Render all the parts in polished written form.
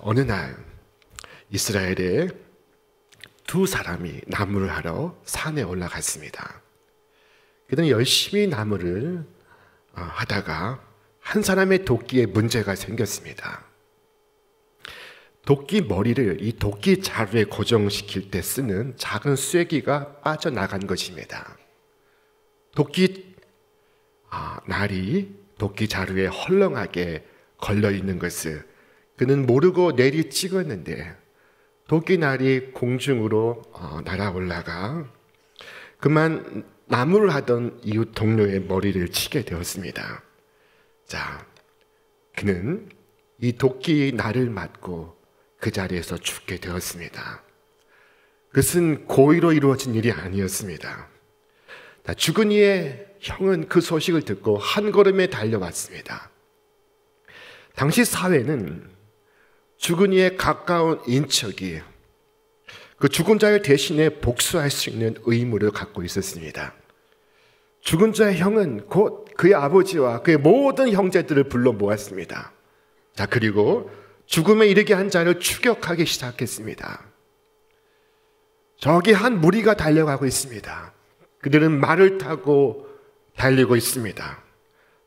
어느 날 이스라엘에 두 사람이 나무를 하러 산에 올라갔습니다. 그들은 열심히 나무를 하다가 한 사람의 도끼에 문제가 생겼습니다. 도끼 머리를 이 도끼 자루에 고정시킬 때 쓰는 작은 쐐기가 빠져나간 것입니다. 도끼 날이 도끼 자루에 헐렁하게 걸려있는 것을 그는 모르고 내리 찍었는데 도끼 날이 공중으로 날아올라가 그만 나무를 하던 이웃 동료의 머리를 치게 되었습니다. 자, 그는 이 도끼 날을 맞고 그 자리에서 죽게 되었습니다. 그것은 고의로 이루어진 일이 아니었습니다. 죽은 이의 형은 그 소식을 듣고 한 걸음에 달려왔습니다. 당시 사회는 죽은 이의 가까운 인척이 그 죽은 자의 대신에 복수할 수 있는 의무를 갖고 있었습니다. 죽은 자의 형은 곧 그의 아버지와 그의 모든 형제들을 불러 모았습니다. 자, 그리고 죽음에 이르게 한 자를 추격하기 시작했습니다. 저기 한 무리가 달려가고 있습니다. 그들은 말을 타고 달리고 있습니다.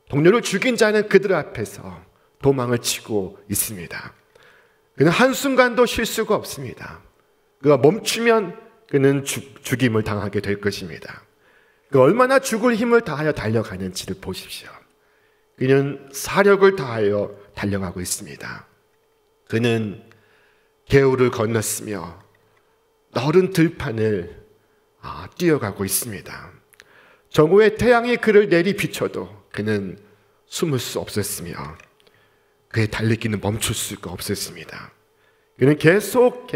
동료를 죽인 자는 그들 앞에서 도망을 치고 있습니다. 그는 한순간도 쉴 수가 없습니다. 그가 멈추면 그는 죽임을 당하게 될 것입니다. 그가 얼마나 죽을 힘을 다하여 달려가는지를 보십시오. 그는 사력을 다하여 달려가고 있습니다. 그는 개울을 건넜으며 넓은 들판을 뛰어가고 있습니다. 정오에 태양이 그를 내리 비춰도 그는 숨을 수 없었으며 그의 달리기는 멈출 수가 없었습니다. 그는 계속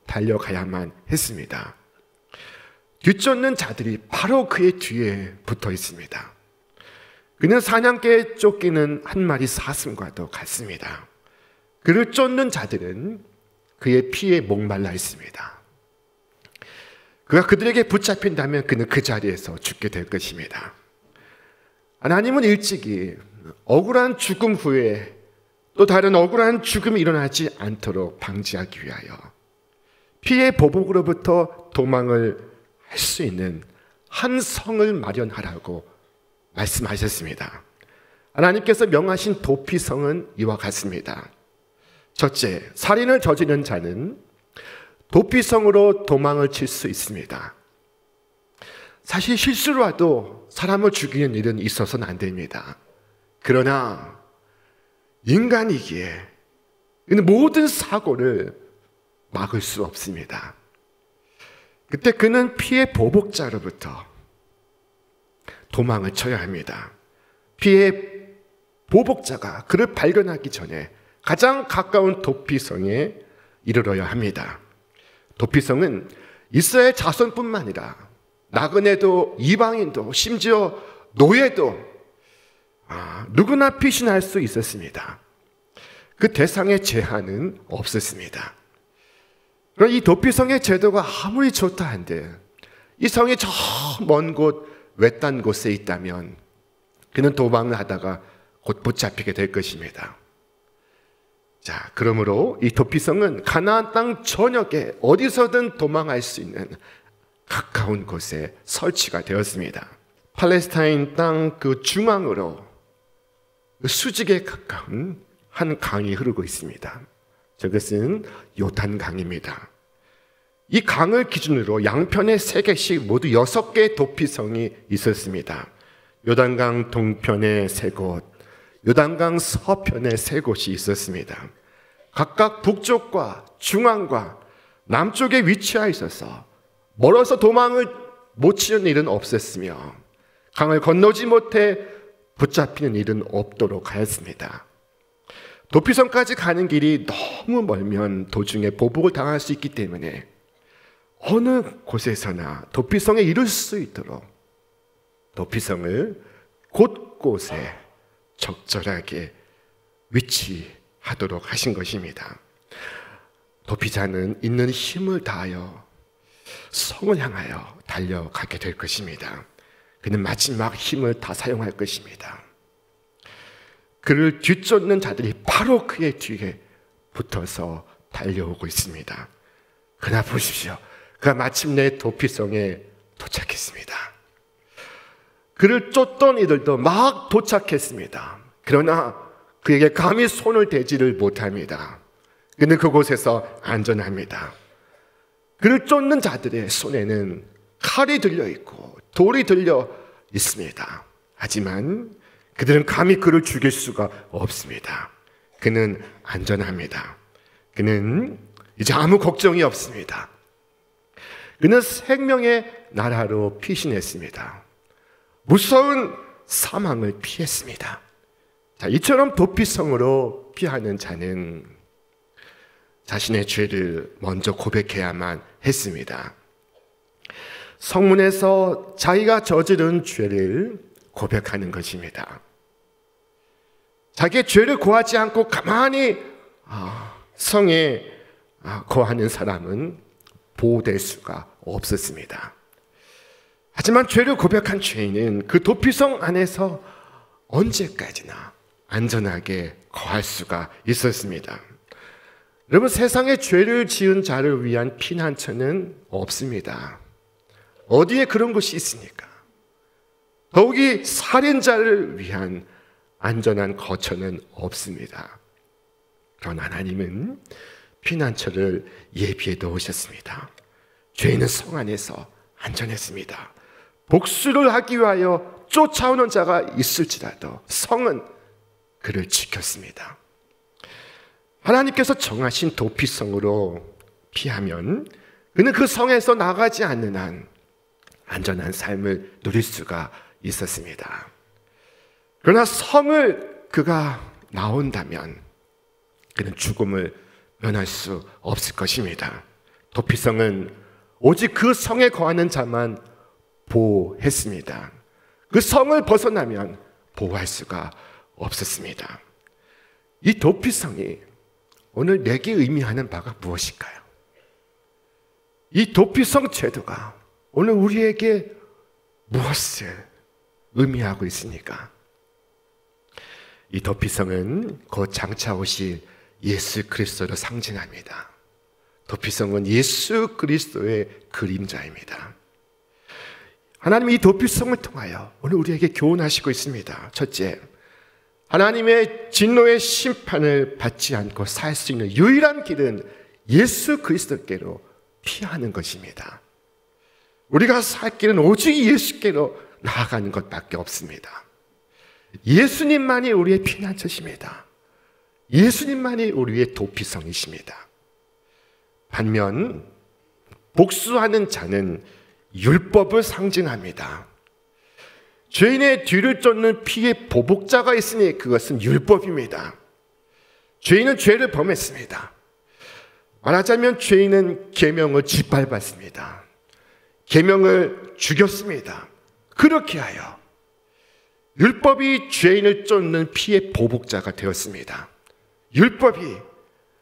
달려가야만 했습니다. 뒤쫓는 자들이 바로 그의 뒤에 붙어 있습니다. 그는 사냥개에 쫓기는 한 마리 사슴과도 같습니다. 그를 쫓는 자들은 그의 피에 목말라 있습니다. 그가 그들에게 붙잡힌다면 그는 그 자리에서 죽게 될 것입니다. 하나님은 일찍이 억울한 죽음 후에 또 다른 억울한 죽음이 일어나지 않도록 방지하기 위하여 피의 보복으로부터 도망을 할 수 있는 한 성을 마련하라고 말씀하셨습니다. 하나님께서 명하신 도피성은 이와 같습니다. 첫째, 살인을 저지른 자는 도피성으로 도망을 칠 수 있습니다. 사실 실수로라도 사람을 죽이는 일은 있어서는 안 됩니다. 그러나 인간이기에 모든 사고를 막을 수 없습니다. 그때 그는 피해 보복자로부터 도망을 쳐야 합니다. 피해 보복자가 그를 발견하기 전에 가장 가까운 도피성에 이르러야 합니다. 도피성은 이스라엘 자손뿐만 아니라 나그네도 이방인도 심지어 노예도 누구나 피신할 수 있었습니다. 그 대상의 제한은 없었습니다. 그러나 이 도피성의 제도가 아무리 좋다 한들 이 성이 저 먼 곳 외딴 곳에 있다면 그는 도망을 하다가 곧 붙잡히게 될 것입니다. 자, 그러므로 이 도피성은 가나안 땅 전역에 어디서든 도망할 수 있는 가까운 곳에 설치가 되었습니다. 팔레스타인 땅 그 중앙으로 수직에 가까운 한 강이 흐르고 있습니다. 저것은 요단강입니다. 이 강을 기준으로 양편에 3개씩 모두 6개의 도피성이 있었습니다. 요단강 동편에 3곳, 요단강 서편에 3곳이 있었습니다. 각각 북쪽과 중앙과 남쪽에 위치하여 있어서 멀어서 도망을 못 치는 일은 없었으며 강을 건너지 못해 붙잡히는 일은 없도록 하였습니다. 도피성까지 가는 길이 너무 멀면 도중에 보복을 당할 수 있기 때문에 어느 곳에서나 도피성에 이를 수 있도록 도피성을 곳곳에 적절하게 위치하도록 하신 것입니다. 도피자는 있는 힘을 다하여 성을 향하여 달려가게 될 것입니다. 그는 마지막 힘을 다 사용할 것입니다. 그를 뒤쫓는 자들이 바로 그의 뒤에 붙어서 달려오고 있습니다. 그러나 보십시오. 그가 마침내 도피성에 도착했습니다. 그를 쫓던 이들도 막 도착했습니다. 그러나 그에게 감히 손을 대지를 못합니다. 그는 그곳에서 안전합니다. 그를 쫓는 자들의 손에는 칼이 들려 있고 돌이 들려 있습니다. 하지만 그들은 감히 그를 죽일 수가 없습니다. 그는 안전합니다. 그는 이제 아무 걱정이 없습니다. 그는 생명의 나라로 피신했습니다. 무서운 사망을 피했습니다. 자, 이처럼 도피성으로 피하는 자는 자신의 죄를 먼저 고백해야만 했습니다. 성문에서 자기가 저지른 죄를 고백하는 것입니다. 자기의 죄를 고하지 않고 가만히 성에 거하는 사람은 보호될 수가 없었습니다. 하지만 죄를 고백한 죄인은 그 도피성 안에서 언제까지나 안전하게 거할 수가 있었습니다. 여러분, 세상에 죄를 지은 자를 위한 피난처는 없습니다. 어디에 그런 곳이 있습니까? 더욱이 살인자를 위한 안전한 거처는 없습니다. 그러나 하나님은 피난처를 예비해 놓으셨습니다. 죄인은 성 안에서 안전했습니다. 복수를 하기 위하여 쫓아오는 자가 있을지라도 성은 그를 지켰습니다. 하나님께서 정하신 도피성으로 피하면 그는 그 성에서 나가지 않는 한 안전한 삶을 누릴 수가 있었습니다. 그러나 성을 그가 나온다면 그는 죽음을 면할 수 없을 것입니다. 도피성은 오직 그 성에 거하는 자만 보호했습니다. 그 성을 벗어나면 보호할 수가 없었습니다. 이 도피성이 오늘 내게 의미하는 바가 무엇일까요? 이 도피성 제도가 오늘 우리에게 무엇을 의미하고 있습니까? 이 도피성은 곧 장차 오실 예수 그리스도를 상징합니다. 도피성은 예수 그리스도의 그림자입니다. 하나님이 이 도피성을 통하여 오늘 우리에게 교훈하시고 있습니다. 첫째, 하나님의 진노의 심판을 받지 않고 살 수 있는 유일한 길은 예수 그리스도께로 피하는 것입니다. 우리가 살 길은 오직 예수께로 나아가는 것밖에 없습니다. 예수님만이 우리의 피난처십니다. 예수님만이 우리의 도피성이십니다. 반면 복수하는 자는 율법을 상징합니다. 죄인의 뒤를 쫓는 피의 보복자가 있으니 그것은 율법입니다. 죄인은 죄를 범했습니다. 말하자면 죄인은 계명을 짓밟았습니다. 계명을 죽였습니다. 그렇게 하여 율법이 죄인을 쫓는 피의 보복자가 되었습니다. 율법이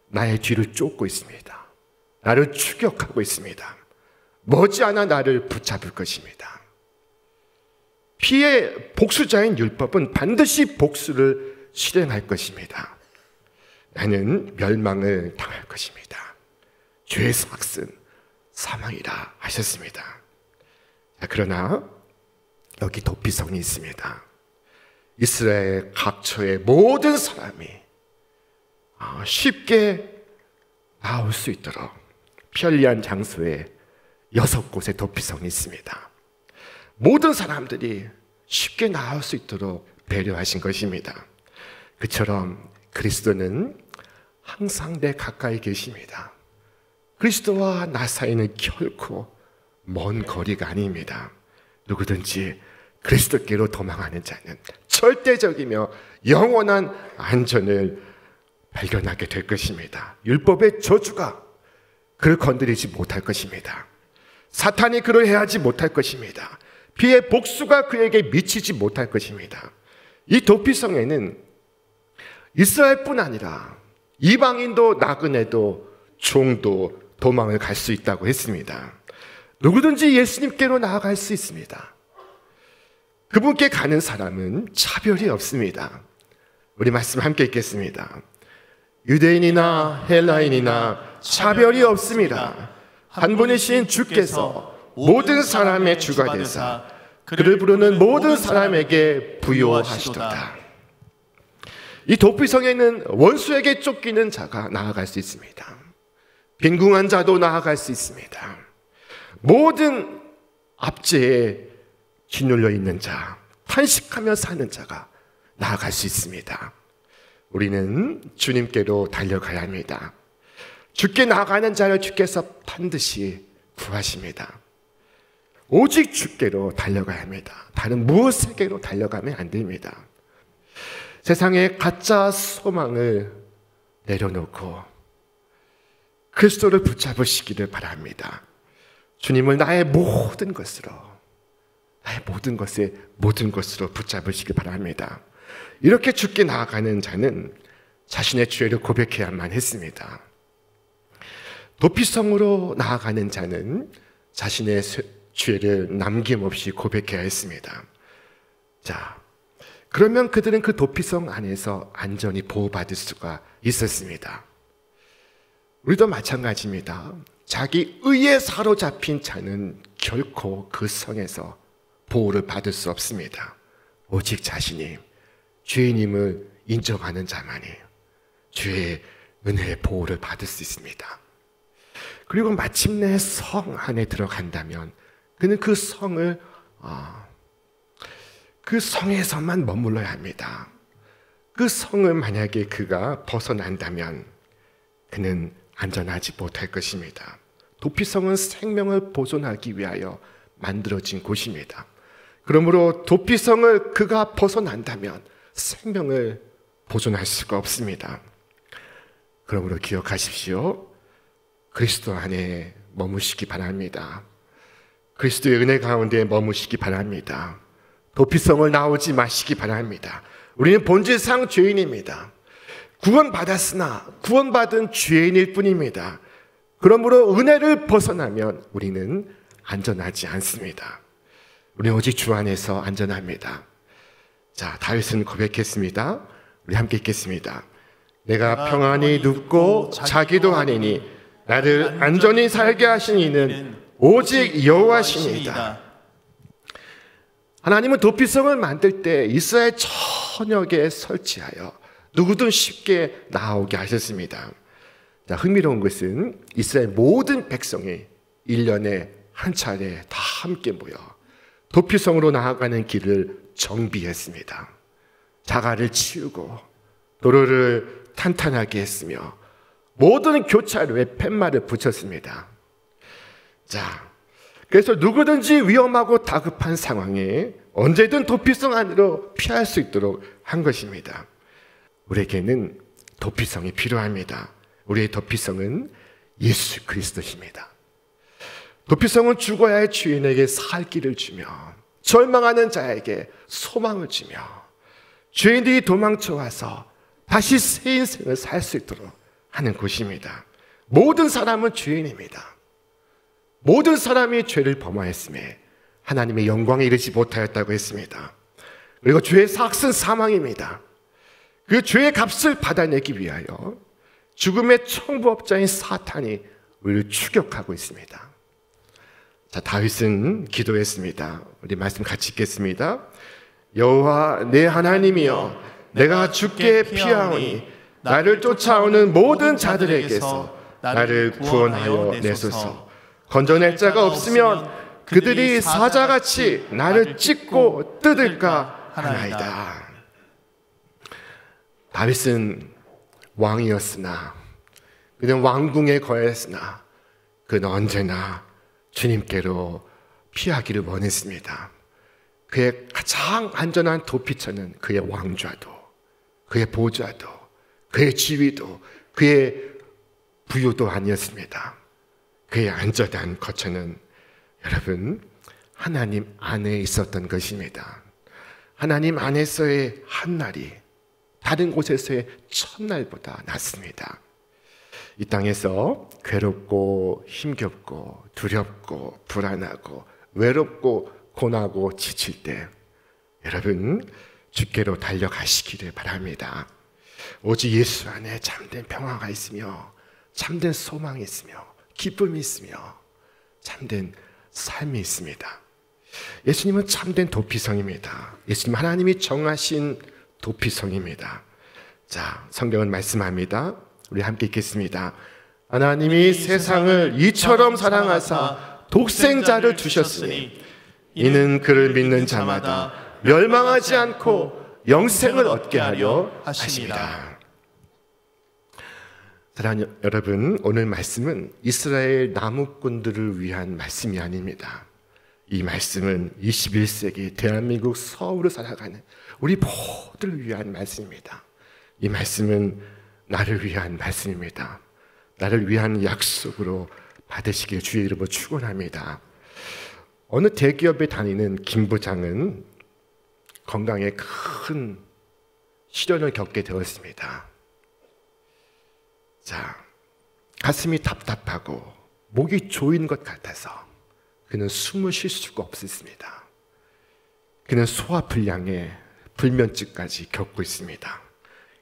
나의 뒤를 쫓고 있습니다. 나를 추격하고 있습니다. 머지않아 나를 붙잡을 것입니다. 피의 복수자인 율법은 반드시 복수를 실행할 것입니다. 나는 멸망을 당할 것입니다. 죄의 삭은 사망이라 하셨습니다. 그러나 여기 도피성이 있습니다. 이스라엘 각처의 모든 사람이 쉽게 나올 수 있도록 편리한 장소에 6곳의 도피성이 있습니다. 모든 사람들이 쉽게 나올 수 있도록 배려하신 것입니다. 그처럼 그리스도는 항상 내 가까이 계십니다. 그리스도와 나 사이는 결코 먼 거리가 아닙니다. 누구든지 그리스도께로 도망하는 자는 절대적이며 영원한 안전을 발견하게 될 것입니다. 율법의 저주가 그를 건드리지 못할 것입니다. 사탄이 그를 해하지 못할 것입니다. 피의 복수가 그에게 미치지 못할 것입니다. 이 도피성에는 이스라엘뿐 아니라 이방인도 나그네도 종도 도망을 갈 수 있다고 했습니다. 누구든지 예수님께로 나아갈 수 있습니다. 그분께 가는 사람은 차별이 없습니다. 우리 말씀 함께 읽겠습니다. 유대인이나 헬라인이나 차별이 없습니다. 한 분이신 주께서 모든 사람의 주가 되사 그를 부르는 모든 사람에게 부요하시도다. 이 도피성에는 원수에게 쫓기는 자가 나아갈 수 있습니다. 빈궁한 자도 나아갈 수 있습니다. 모든 압제에 짓눌려 있는 자, 탄식하며 사는 자가 나아갈 수 있습니다. 우리는 주님께로 달려가야 합니다. 주께 나아가는 자를 주께서 반드시 구하십니다. 오직 주께로 달려가야 합니다. 다른 무엇에게로 달려가면 안 됩니다. 세상에 가짜 소망을 내려놓고 그리스도를 붙잡으시기를 바랍니다. 주님을 나의 모든 것으로 붙잡으시기 바랍니다. 이렇게 주께 나아가는 자는 자신의 죄를 고백해야만 했습니다. 도피성으로 나아가는 자는 자신의 죄를 남김없이 고백해야 했습니다. 자, 그러면 그들은 그 도피성 안에서 안전히 보호받을 수가 있었습니다. 우리도 마찬가지입니다. 자기 의에 사로잡힌 자는 결코 그 성에서 보호를 받을 수 없습니다. 오직 자신이 죄인임을 인정하는 자만이 주의 은혜의 보호를 받을 수 있습니다. 그리고 마침내 성 안에 들어간다면 그는 그 성에서만 머물러야 합니다. 그 성을 만약에 그가 벗어난다면 그는 안전하지 못할 것입니다. 도피성은 생명을 보존하기 위하여 만들어진 곳입니다. 그러므로 도피성을 그가 벗어난다면 생명을 보존할 수가 없습니다. 그러므로 기억하십시오. 그리스도 안에 머무시기 바랍니다. 그리스도의 은혜 가운데 머무시기 바랍니다. 도피성을 나오지 마시기 바랍니다. 우리는 본질상 죄인입니다. 구원받았으나 구원받은 죄인일 뿐입니다. 그러므로 은혜를 벗어나면 우리는 안전하지 않습니다. 우리는 오직 주 안에서 안전합니다. 자, 다윗은 고백했습니다. 우리 함께 읽겠습니다. 내가 평안히 눕고 자기도 하리니 나를 안전히 살게 하신 이는 오직 여호와시니이다. 하나님은 도피성을 만들 때 이스라엘 전역에 설치하여 누구든 쉽게 나오게 하셨습니다. 자, 흥미로운 것은 이스라엘 모든 백성이 1년에 한 차례 다 함께 모여 도피성으로 나아가는 길을 정비했습니다. 자갈을 치우고 도로를 탄탄하게 했으며 모든 교차로에 팻말을 붙였습니다. 자, 그래서 누구든지 위험하고 다급한 상황에 언제든 도피성 안으로 피할 수 있도록 한 것입니다. 우리에게는 도피성이 필요합니다. 우리의 도피성은 예수 그리스도십니다. 도피성은 죽어야 할 주인에게 살 길을 주며 절망하는 자에게 소망을 주며 죄인들이 도망쳐와서 다시 새 인생을 살 수 있도록 하는 곳입니다. 모든 사람은 죄인입니다. 모든 사람이 죄를 범하였음에 하나님의 영광에 이르지 못하였다고 했습니다. 그리고 죄의 삭은 사망입니다. 그 죄의 값을 받아내기 위하여 죽음의 청부업자인 사탄이 우리를 추격하고 있습니다. 자, 다윗은 기도했습니다. 우리 말씀 같이 읽겠습니다. 여호와 내 하나님이여, 내가 주께 피하오니 나를 쫓아오는 모든 자들에게서 나를 구원하여 내소서. 건져낼 자가 없으면 그들이 사자같이 나를 찢고 뜯을까 하나이다. 다윗은 왕이었으나, 그는 왕궁에 거했으나 그는 언제나 주님께로 피하기를 원했습니다. 그의 가장 안전한 도피처는 그의 왕좌도, 그의 보좌도, 그의 지위도, 그의 부유도 아니었습니다. 그의 안전한 거처는 여러분 하나님 안에 있었던 것입니다. 하나님 안에서의 한날이 다른 곳에서의 첫날보다 낫습니다. 이 땅에서 괴롭고 힘겹고 두렵고 불안하고 외롭고 고나고 지칠 때 여러분 주께로 달려가시기를 바랍니다. 오직 예수 안에 참된 평화가 있으며 참된 소망이 있으며 기쁨이 있으며 참된 삶이 있습니다. 예수님은 참된 도피성입니다. 예수님 하나님이 정하신 도피성입니다. 자, 성경은 말씀합니다. 우리 함께 읽겠습니다. 하나님이 세상을 이처럼 사랑하사 독생자를 주셨으니 이는 그를 믿는 자마다 멸망하지 않고 영생을 얻게 하려 하심이라. 사랑하는 여러분, 오늘 말씀은 이스라엘 나무꾼들을 위한 말씀이 아닙니다. 이 말씀은 21세기 대한민국 서울을 살아가는 우리 모두를 위한 말씀입니다. 이 말씀은 나를 위한 말씀입니다. 나를 위한 약속으로 받으시길 주의 이름으로 축원합니다. 어느 대기업에 다니는 김 부장은 건강에 큰 시련을 겪게 되었습니다. 자, 가슴이 답답하고 목이 조이는 것 같아서 그는 숨을 쉴 수가 없었습니다. 그는 소화불량에 불면증까지 겪고 있습니다.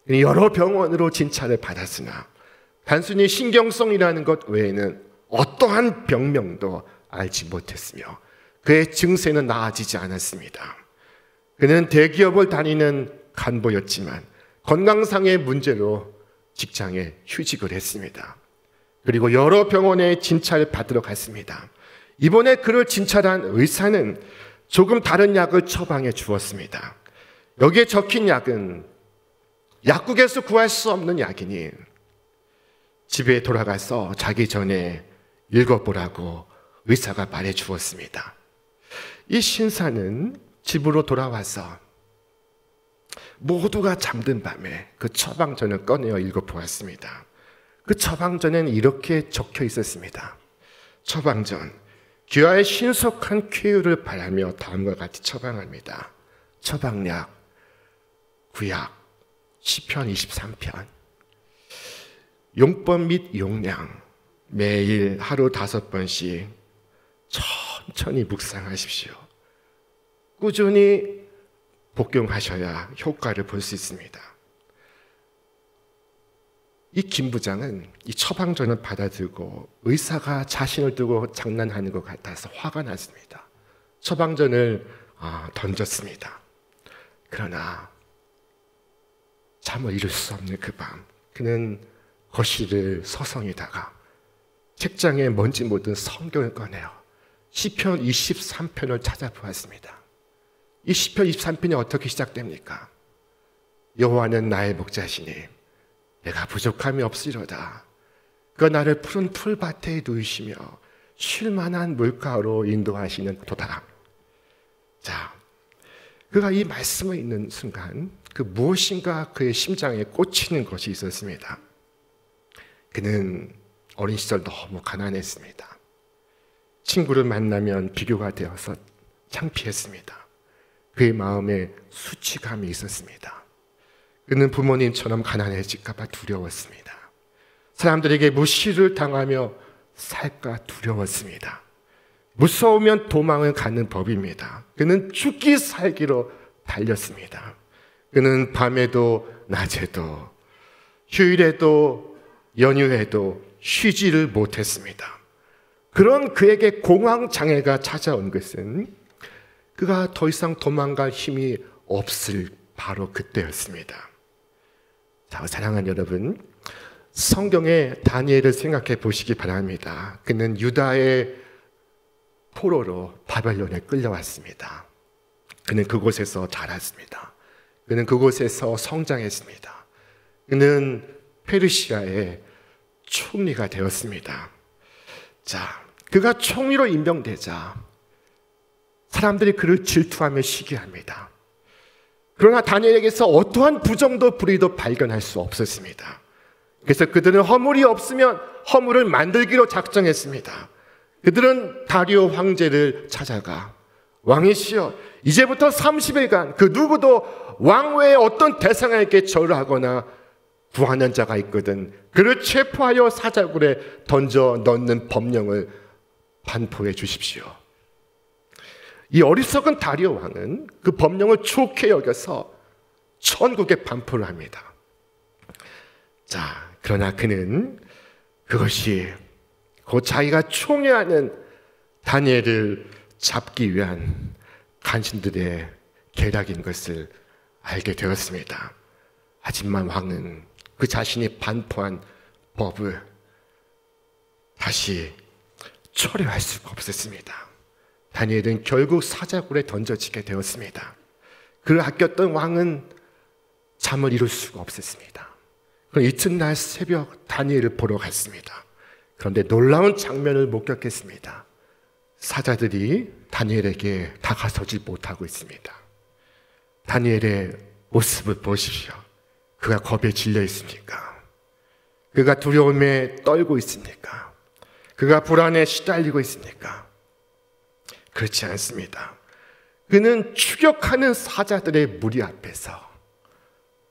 여러 병원으로 진찰을 받았으나 단순히 신경성이라는 것 외에는 어떠한 병명도 알지 못했으며 그의 증세는 나아지지 않았습니다. 그는 대기업을 다니는 간부였지만 건강상의 문제로 직장에 휴직을 했습니다. 그리고 여러 병원에 진찰을 받으러 갔습니다. 이번에 그를 진찰한 의사는 조금 다른 약을 처방해 주었습니다. 여기에 적힌 약은 약국에서 구할 수 없는 약이니 집에 돌아가서 자기 전에 읽어보라고 의사가 말해 주었습니다. 이 신사는 집으로 돌아와서 모두가 잠든 밤에 그 처방전을 꺼내어 읽어보았습니다. 그 처방전에는 이렇게 적혀 있었습니다. 처방전, 귀하의 신속한 쾌유를 바라며 다음과 같이 처방합니다. 처방약, 구약, 시편 23편. 용법 및 용량, 매일 하루 5번씩 천천히 묵상하십시오. 꾸준히 복용하셔야 효과를 볼 수 있습니다. 이 김 부장은 이 처방전을 받아들고 의사가 자신을 두고 장난하는 것 같아서 화가 났습니다. 처방전을 던졌습니다. 그러나 잠을 이룰 수 없는 그 밤, 그는 거실을 서성이다가 책장에 먼지 묻은 성경을 꺼내어 시편 23편을 찾아보았습니다. 이 시편 23편이 어떻게 시작됩니까? 여호와는 나의 목자시니 내가 부족함이 없으리로다. 그가 나를 푸른 풀밭에 누이시며 쉴 만한 물가로 인도하시는 도다. 자, 그가 이 말씀을 읽는 순간 그 무엇인가 그의 심장에 꽂히는 것이 있었습니다. 그는 어린 시절 너무 가난했습니다. 친구를 만나면 비교가 되어서 창피했습니다. 그의 마음에 수치감이 있었습니다. 그는 부모님처럼 가난해질까 봐 두려웠습니다. 사람들에게 무시를 당하며 살까 두려웠습니다. 무서우면 도망을 가는 법입니다. 그는 죽기 살기로 달렸습니다. 그는 밤에도 낮에도 휴일에도 연휴에도 쉬지를 못했습니다. 그런 그에게 공황장애가 찾아온 것은 그가 더 이상 도망갈 힘이 없을 바로 그때였습니다. 자, 사랑하는 여러분, 성경의 다니엘을 생각해 보시기 바랍니다. 그는 유다의 포로로 바벨론에 끌려왔습니다. 그는 그곳에서 자랐습니다. 그는 그곳에서 성장했습니다. 그는 페르시아의 총리가 되었습니다. 자, 그가 총리로 임명되자 사람들이 그를 질투하며 시기합니다. 그러나 다니엘에게서 어떠한 부정도 불의도 발견할 수 없었습니다. 그래서 그들은 허물이 없으면 허물을 만들기로 작정했습니다. 그들은 다리오 황제를 찾아가 왕이시여, 이제부터 30일간 그 누구도 왕 외에 어떤 대상에게 절하거나 구하는 자가 있거든 그를 체포하여 사자굴에 던져 넣는 법령을 반포해 주십시오. 이 어리석은 다리오 왕은 그 법령을 좋게 여겨서 천국에 반포를 합니다. 자, 그러나 그는 그것이 곧 자기가 총애하는 다니엘을 잡기 위한 간신들의 계략인 것을 알게 되었습니다. 하지만 왕은 그 자신이 반포한 법을 다시 철회할 수가 없었습니다. 다니엘은 결국 사자굴에 던져지게 되었습니다. 그를 아꼈던 왕은 잠을 이룰 수가 없었습니다. 그럼 이튿날 새벽 다니엘을 보러 갔습니다. 그런데 놀라운 장면을 목격했습니다. 사자들이 다니엘에게 다가서지 못하고 있습니다. 다니엘의 모습을 보십시오. 그가 겁에 질려 있습니까? 그가 두려움에 떨고 있습니까? 그가 불안에 시달리고 있습니까? 그렇지 않습니다. 그는 추격하는 사자들의 무리 앞에서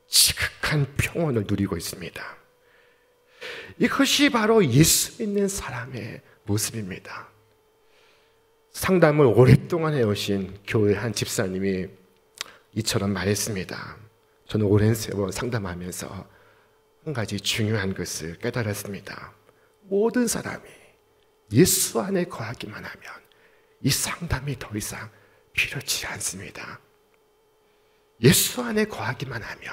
지극한 평온을 누리고 있습니다. 이것이 바로 예수 믿는 사람의 모습입니다. 상담을 오랫동안 해오신 교회 한 집사님이 이처럼 말했습니다. 저는 오랜 세월 상담하면서 한 가지 중요한 것을 깨달았습니다. 모든 사람이 예수 안에 거하기만 하면 이 상담이 더 이상 필요치 않습니다. 예수 안에 거하기만 하면,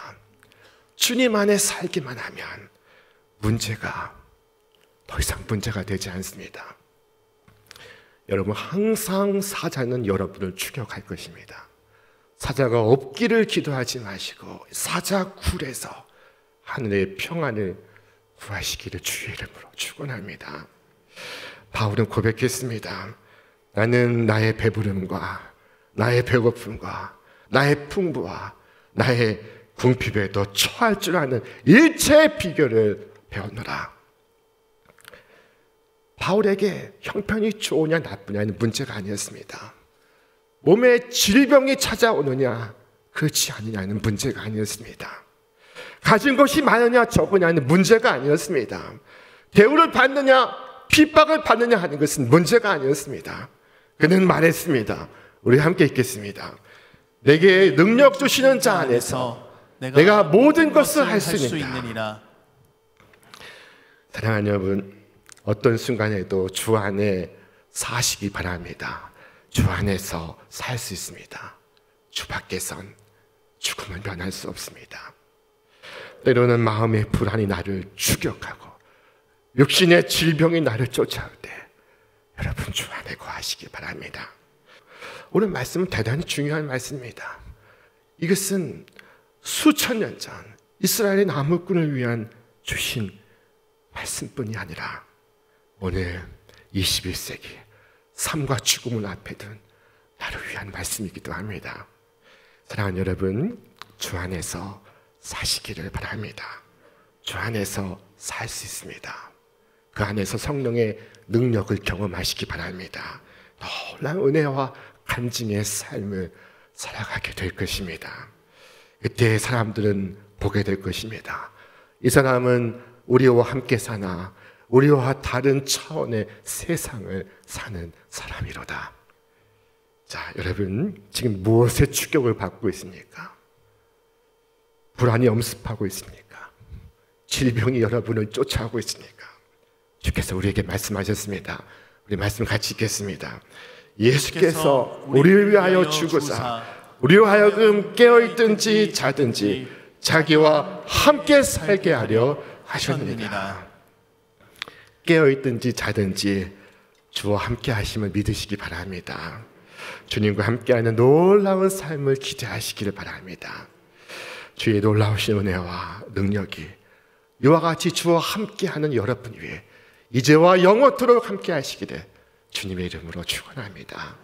주님 안에 살기만 하면 문제가 더 이상 문제가 되지 않습니다. 여러분, 항상 사자는 여러분을 추격할 것입니다. 사자가 없기를 기도하지 마시고 사자굴에서 하늘의 평안을 구하시기를 주의 이름으로 축원합니다. 바울은 고백했습니다. 나는 나의 배부름과 나의 배고픔과 나의 풍부와 나의 궁핍에도 처할 줄 아는 일체의 비결을 배웠노라. 바울에게 형편이 좋으냐 나쁘냐는 문제가 아니었습니다. 몸에 질병이 찾아오느냐 그렇지 않느냐는 문제가 아니었습니다. 가진 것이 많으냐 적으냐는 문제가 아니었습니다. 대우를 받느냐 핍박을 받느냐 하는 것은 문제가 아니었습니다. 그는 말했습니다. 우리 함께 읽겠습니다. 내게 능력 주시는 자 안에서 내가 모든 것을 할 수 있느니라. 사랑하는 여러분, 어떤 순간에도 주 안에 사시기 바랍니다. 주 안에서 살 수 있습니다. 주 밖에선 죽음은 면할 수 없습니다. 때로는 마음의 불안이 나를 추격하고 육신의 질병이 나를 쫓아올 때 여러분 주 안에 거하시기 바랍니다. 오늘 말씀은 대단히 중요한 말씀입니다. 이것은 수천 년 전 이스라엘의 나무꾼을 위한 주신 말씀뿐이 아니라 오늘 21세기 삶과 죽음을 앞에 둔 나를 위한 말씀이기도 합니다. 사랑하는 여러분, 주 안에서 사시기를 바랍니다. 주 안에서 살 수 있습니다. 그 안에서 성령의 능력을 경험하시기 바랍니다. 놀라운 은혜와 간증의 삶을 살아가게 될 것입니다. 그때 사람들은 보게 될 것입니다. 이 사람은 우리와 함께 사나 우리와 다른 차원의 세상을 사는 사람이로다. 자, 여러분, 지금 무엇의 추격을 받고 있습니까? 불안이 엄습하고 있습니까? 질병이 여러분을 쫓아오고 있습니까? 주께서 우리에게 말씀하셨습니다. 우리 말씀 같이 읽겠습니다. 예수께서 우리를 위하여 죽으사 우리와 하여금 깨어있든지 자든지 자기와 함께 살게 하려 하셨느니라. 깨어있든지 자든지 주와 함께 하심을 믿으시기 바랍니다. 주님과 함께하는 놀라운 삶을 기대하시기를 바랍니다. 주의 놀라우신 은혜와 능력이 이와 같이 주와 함께하는 여러분 위에 이제와 영원토록 함께 하시기를 주님의 이름으로 축원합니다.